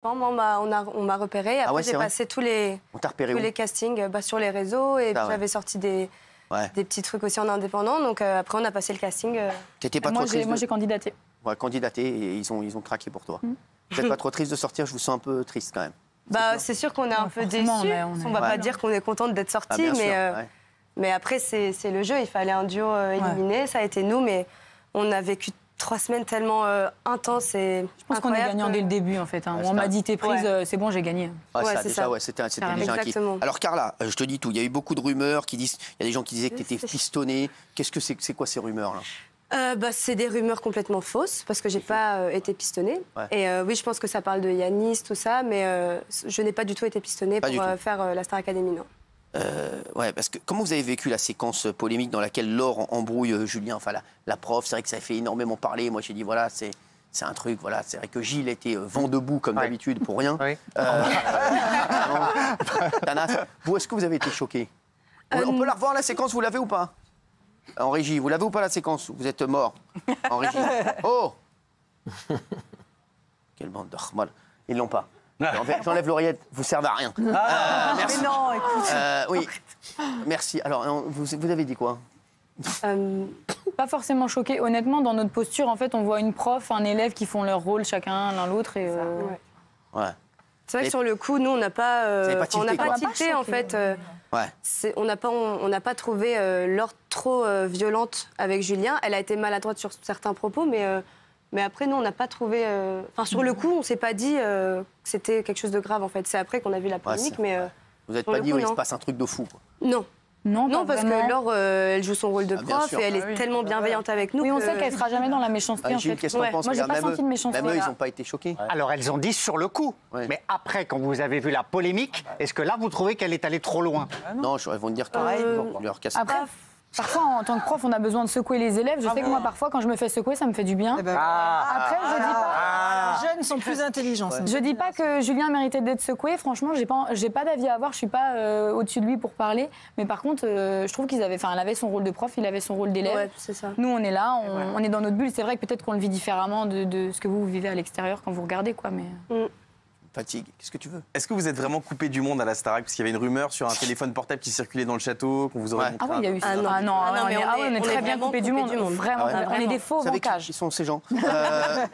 Moi, on m'a repéré. Après, j'ai passé tous les castings sur les réseaux. Et j'avais sorti des petits trucs aussi en indépendant. Donc après, on a passé le casting. T'étais pas trop triste Moi, j'ai candidaté. Ouais, candidaté et ils ont craqué pour toi. Vous n'êtes pas trop triste de sortir? Je vous sens un peu triste quand même. C'est sûr qu'on est un peu déçus. On va pas dire qu'on est contente d'être sortis. Mais après, c'est le jeu. Il fallait un duo éliminé. Ça a été nous. Mais on a vécu 3 semaines tellement intenses et je pense qu'on est gagnant dès le début, en fait. On m'a dit, t'es prise, c'est bon, j'ai gagné. C'était déjà acquis. Alors, Carla, je te dis tout. Il y a eu beaucoup de rumeurs qui disent... Il y a des gens qui disaient que t'étais pistonnée. Qu'est-ce que c'est quoi ces rumeurs-là? C'est des rumeurs complètement fausses, parce que j'ai pas été pistonnée. Et oui, je pense que ça parle de Yanis, tout ça, mais je n'ai pas du tout été pistonnée pour faire la Star Academy, non. Parce que comment vous avez vécu la séquence polémique dans laquelle Laure embrouille Julien, enfin la prof? C'est vrai que ça a fait énormément parler. Moi, j'ai dit voilà, c'est un truc, voilà. C'est vrai que Gilles était vent debout comme d'habitude pour rien. Vous, est-ce que vous avez été choqué? On peut la revoir la séquence? Vous l'avez ou pas? En régie, vous l'avez ou pas la séquence? Vous êtes mort en régie. Oh, quelle bande de khmal. Ils l'ont pas. J'enlève l'oreillette, vous servez à rien. Merci. Mais non, écoute. Oui, merci. Alors, vous avez dit quoi? Pas forcément choqué. Honnêtement, dans notre posture, en fait, on voit une prof, un élève qui font leur rôle chacun l'un l'autre. Et c'est vrai que sur le coup, nous, on n'a pas tilté, en fait. On n'a pas trouvé Laure trop violente avec Julien. Elle a été maladroite sur certains propos, mais après, nous, on n'a pas trouvé... sur le coup, on ne s'est pas dit que c'était quelque chose de grave, en fait. C'est après qu'on a vu la polémique, mais... Vous n'êtes pas dit, il se passe un truc de fou, quoi. Non. Non, parce que Laure, elle joue son rôle de prof et elle est tellement bienveillante avec nous. Oui, on sait qu'elle ne sera jamais dans la méchanceté, en fait. Qu'est-ce qu'on pense? Moi, j'ai pas senti de méchanceté. Même eux, ils n'ont pas été choqués. Alors, elles ont dit sur le coup. Mais après, quand vous avez vu la polémique, est-ce que là, vous trouvez qu'elle est allée trop loin? Non, elles vont dire pareil. Après, parfois, en tant que prof, on a besoin de secouer les élèves. Je sais que moi, parfois, quand je me fais secouer, ça me fait du bien. Après, je dis pas... Les jeunes sont plus intelligents. Je dis pas que Julien méritait d'être secoué. Franchement, j'ai pas d'avis à avoir. Je suis pas au-dessus de lui pour parler. Mais par contre, je trouve elle avait son rôle de prof, il avait son rôle d'élève. Ouais, c'est ça. Nous, on est là, on est dans notre bulle. C'est vrai que peut-être qu'on le vit différemment de ce que vous vivez à l'extérieur quand vous regardez, quoi. Mais... Fatigue, qu'est-ce que tu veux? Est-ce que vous êtes vraiment coupé du monde à la Starac? Parce qu'il y avait une rumeur sur un téléphone portable qui circulait dans le château, qu'on vous aurait montré. Ah oui, il y a eu ça. On est très bien coupé du monde. Vraiment, on est des faux bancages. Qui sont ces gens? Ça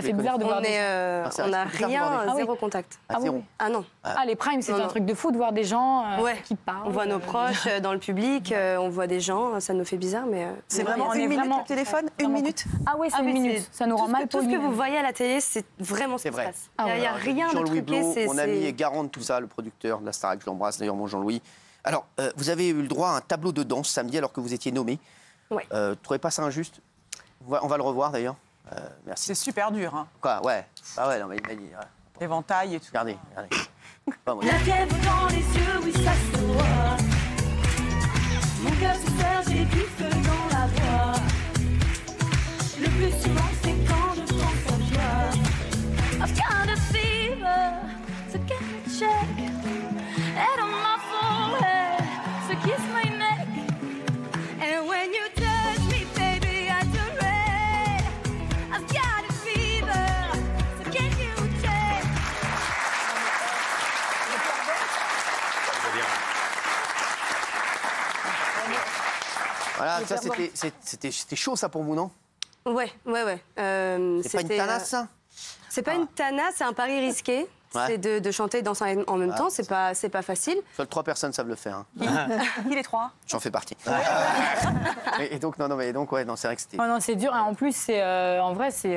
fait bizarre de voir on n'a rien, zéro contact. Ah non. Les primes, c'est un truc de fou de voir des gens qui parlent. On voit nos proches dans le public, on voit des gens, ça nous fait bizarre, mais... C'est vraiment une minute le téléphone? Une minute? Ah oui, c'est une minute. Ça nous rend mal. Tout ce que vous voyez à la télé, c'est vraiment ce qui se passe. Il n'y a rien de Jean-Louis Blot, truqué. mon ami est garant de tout ça, le producteur de la Starac, je l'embrasse d'ailleurs, mon Jean-Louis. Alors, vous avez eu le droit à un tableau de danse samedi alors que vous étiez nommé. Vous ne trouvez pas ça injuste? On va le revoir d'ailleurs. Merci. C'est super dur. Hein. Quoi? Ouais. Ah ouais, non, mais il m'a dit. Éventail et tout. Regardez. La fièvre dans les yeux, oui, ça se voit. Mon cœur se serre, j'ai du feu dans la voix. Le plus souvent, c'est quand je pense à toi. I've got a fever, so get a check. Head on my forehead, so kiss my neck. And when you touch me, baby, I turn red. I've got a fever, so can you check? Voilà, ça c'était chaud ça pour vous, non? Ouais. C'est pas une tanasse, ça? C'est pas une tanasse, c'est un pari risqué. C'est de chanter et danser en même temps, c'est pas facile. Seules 3 personnes savent le faire. Qui les 3? J'en fais partie. Et donc, c'est vrai que c'était... Non, c'est dur. Et en plus, en vrai, c'est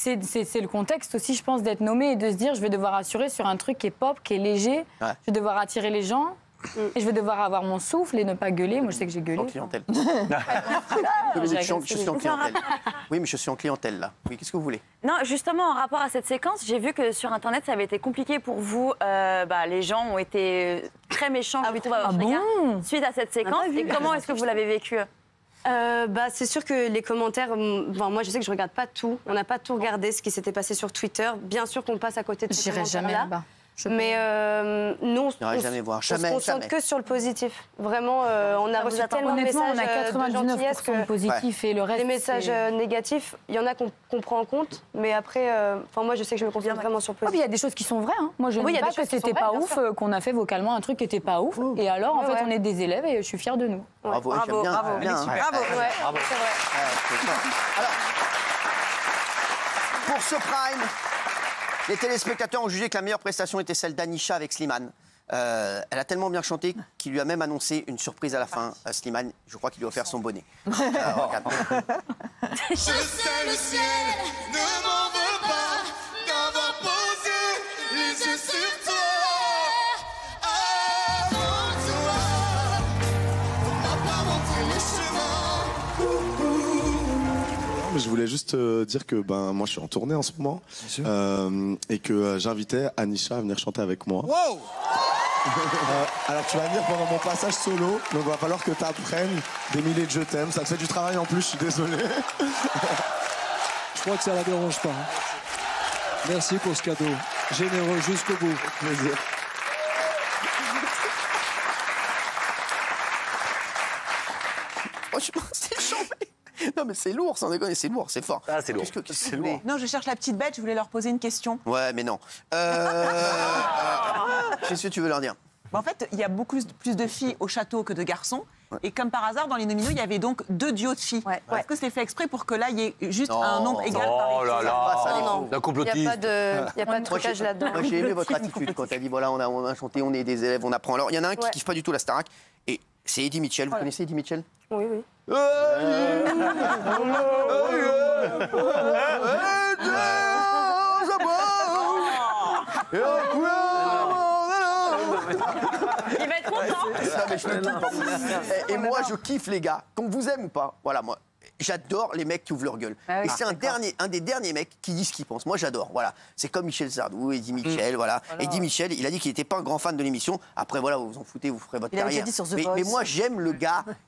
le contexte aussi, je pense, d'être nommé et de se dire je vais devoir assurer sur un truc qui est pop, qui est léger. Je vais devoir attirer les gens. Et je vais devoir avoir mon souffle et ne pas gueuler. Moi, je sais que j'ai gueulé. En clientèle. Je suis en clientèle. Oui, mais je suis en clientèle, là. Oui, qu'est-ce que vous voulez? Non, justement, en rapport à cette séquence, j'ai vu que sur Internet, ça avait été compliqué pour vous. Les gens ont été très méchants, je trouve, suite à cette séquence. Et comment est-ce que vous l'avez vécu? C'est sûr que les commentaires... moi, je sais que je regarde pas tout. On n'a pas tout regardé, ce qui s'était passé sur Twitter. Bien sûr qu'on passe à côté de ces commentaires-là. J'irai jamais là-bas. Mais nous, on jamais voir. On se concentre que sur le positif. Vraiment, on a reçu tellement de messages on a 99% de positifs et le reste. Les messages négatifs, il y en a qu'on prend en compte, mais après, moi, je sais que je me concentre vraiment sur le positif. Il y a des choses qui sont vraies. Hein. Moi, je ne dis pas que c'était pas ouf, qu'on a fait vocalement un truc qui n'était pas ouf. Et alors, en fait, on est des élèves et je suis fière de nous. Bravo, bravo. Bravo. C'est vrai. Alors, pour ce prime, les téléspectateurs ont jugé que la meilleure prestation était celle d'Anisha avec Slimane. Elle a tellement bien chanté qu'il lui a même annoncé une surprise à la fin. Slimane, je crois qu'il lui a offert son bonnet. Je sais le ciel ne m'en veut pas d'avoir posé les yeux sur toi. Avant toi, on m'a pas montré les chemins. Je voulais juste dire que moi je suis en tournée en ce moment et que j'invitais Anisha à venir chanter avec moi. Wow. Alors tu vas venir pendant mon passage solo, donc il va falloir que tu apprennes des milliers de je t'aime. Ça te fait du travail en plus, je suis désolé. Je crois que ça la dérange pas. Merci pour ce cadeau. Généreux jusqu'au bout. Plaisir. Franchement, c'est chambé. Non mais c'est lourd, sans déconner, c'est lourd, c'est fort. Ah, c'est lourd. C'est lourd. Non, je cherche la petite bête, je voulais leur poser une question. Ouais, mais non. Qu'est-ce que tu veux leur dire? En fait, il y a beaucoup plus de filles au château que de garçons. Ouais. Et comme par hasard, dans les nominaux, il y avait donc 2 duos de filles. Ouais. Est-ce que c'est fait exprès pour que là, il y ait juste un nombre égal par Oh là là, la complotiste. Il n'y a pas de trucage là-dedans. Moi, j'ai aimé votre attitude quand tu as dit, voilà, on a chanté, on est des élèves, on apprend. Alors, il y en a un qui kiffe pas du tout la Starac, et c'est Eddie Mitchell. Vous connaissez Eddie Mitchell? Oui, oui. Il va être content. Et moi, je kiffe les gars. Qu'on vous aime ou pas, voilà, moi. J'adore les mecs qui ouvrent leur gueule. Et c'est un des derniers mecs qui dit ce qu'il pense. Moi, j'adore. Voilà. C'est comme Michel Sardou, Eddie Mitchell. Voilà. Eddie Mitchell, il a dit qu'il n'était pas un grand fan de l'émission. Après, voilà, vous vous en foutez, vous ferez votre carrière. Dit sur The mais moi, j'aime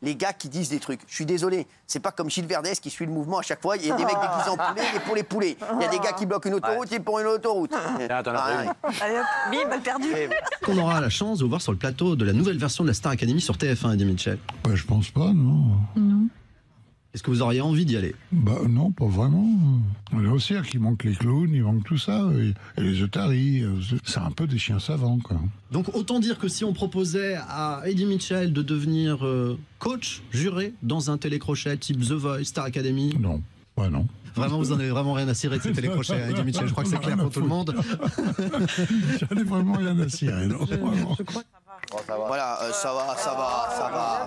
les gars qui disent des trucs. Je suis désolé. C'est pas comme Gilles Verdez qui suit le mouvement à chaque fois. Il y a des mecs déguisés en poulet et pour les poulets. Il y a des gars qui bloquent une autoroute et pour une autoroute. Allez hop, bim, perdu. On aura la chance de vous voir sur le plateau de la nouvelle version de la Star Academy sur TF1, Eddie Mitchell. Je pense pas, non. Non. Est-ce que vous auriez envie d'y aller? Non, pas vraiment. On est au cirque, il manque les clowns, il manque tout ça, et les otaries. C'est un peu des chiens savants, quoi. Donc autant dire que si on proposait à Eddie Mitchell de devenir coach, juré, dans un télécrochet type The Voice, Star Academy... Non, non. Vraiment, vous en avez vraiment rien à cirer de ces télécrochets, Eddie Mitchell. Je crois que c'est clair pour tout le monde. J'en ai vraiment rien à cirer, non. Je crois. Voilà, ça va.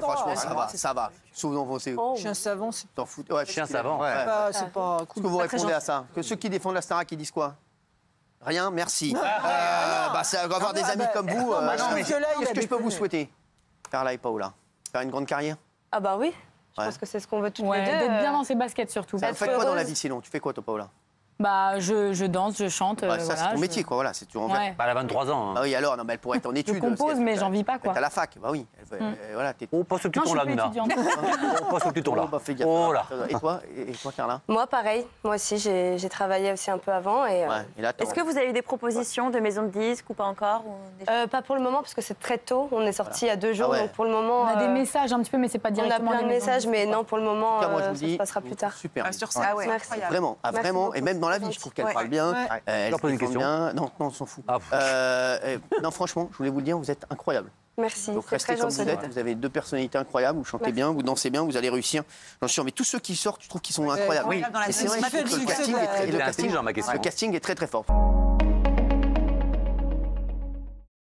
Franchement, ça va. Sauf dans vos CO. Chien savant, c'est... T'en fous. Ouais, chien savant. Ouais. C'est pas cool. Est-ce que vous répondez à ça? Que ceux qui défendent la Starac, ils disent quoi? Rien, merci. C'est avoir des amis comme vous. Qu'est-ce que je peux vous souhaiter? Carla et Paola, faire une grande carrière? Ah bah oui. Je pense que c'est ce qu'on veut toutes les deux. D'être bien dans ses baskets surtout. Vous faites quoi dans la vie sinon? Tu fais quoi toi, Paola? Je danse, je chante. Ça, c'est ton métier, quoi. Voilà, c'est toujours. Ouais. Elle a 23 ans. Hein. Ah oui, alors, non, mais elle pourrait être en études. Je compose, mais j'en vis pas, quoi. T'es à la fac, bah oui. Voilà, on passe au tuton là, Nuna. On passe au tuton là. Fais gaffe. Oh là. Et toi, Carla? Moi, pareil. Moi aussi, j'ai travaillé aussi un peu avant. Est-ce que vous avez eu des propositions de maisons de disques ou pas encore Pas pour le moment, parce que c'est très tôt. On est sorti il y a 2 jours, donc pour le moment. On a des messages un petit peu, mais c'est pas directement. On a plein de messages, mais non, pour le moment, ça se passera plus tard. Super. Sur ça, merci. Vraiment. Et même dans la vie, je trouve qu'elle parle bien. Elle se défend bien. Non, on s'en fout. Non, franchement, je voulais vous le dire, vous êtes incroyable. Merci. Donc restez comme vous êtes. Vous avez 2 personnalités incroyables. Vous chantez bien, vous dansez bien, vous allez réussir. J'en suis sûr. Mais tous ceux qui sortent, je trouve qu'ils sont incroyables. Oui. Et c'est vrai que le casting est très fort.